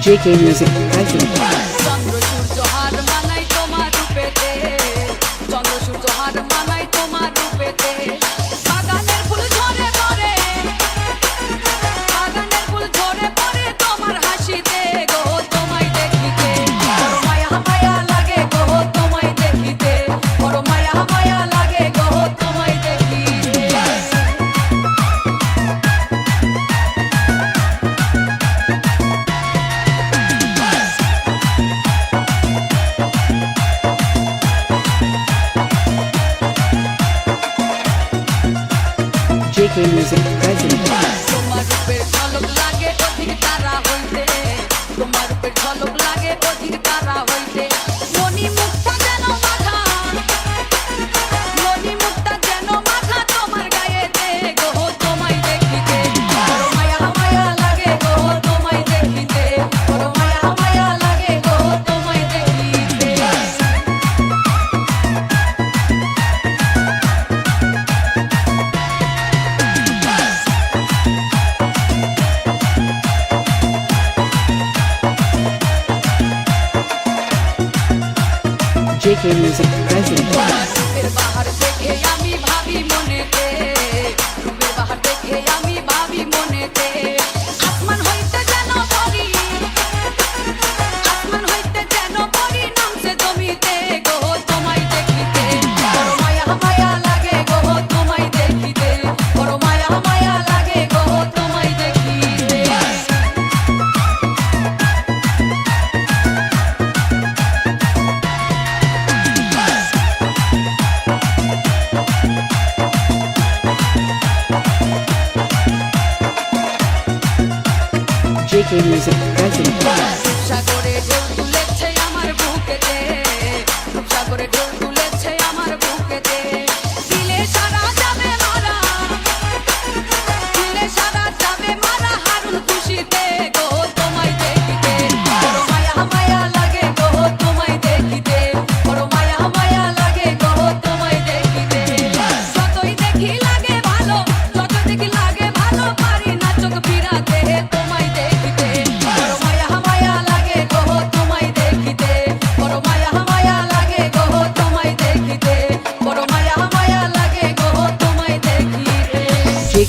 JK Music present. চন্দ্র সূর্য হার মানাই তোমার রূপেতে, চন্দ্র সূর্য হার মানাই তোমার রূপেতে। বাগানের ফুল ঝরে পড়ে, বাগানের ফুল ঝরে পড়ে তোমার হাসিতে গো তোমায় দেখিতে। বড় মায়া মায়া লাগে গো তোমায় দেখিতে, বড় মায়া মায়া লাগে গো তোমায় দেখিতে। JK Music present. তোমার রূপের ঝলক লাগে অধিক তারা হইতে, তোমার রূপের ঝলক লাগে অধিক তারা হইতে। মনি মুক্তা যেন মাথা, মনি মুক্তা যেন মাথা তোমার গায়েতে গো তোমায় দেখিতে। বড় মায়া মায়া লাগে গো তোমায় দেখিতে, বড় মায়া মায়া লাগে গো তোমায় দেখিতে। JK Music present. রূপের বাহার দেখে আমি ভাবি মনেতে, রূপের বাহার দেখে আমি ভাবি মনেতে। আসমান হইতে যেন পরি, আসমান হইতে যেন পরি নামছে জমিতে গো তোমায় দেখিতে। বড় মায়া মায়া লাগে গো তোমায় দেখিতে, বড় মায়া মায়া লাগে গো তোমায় দেখিতে। JK Music present.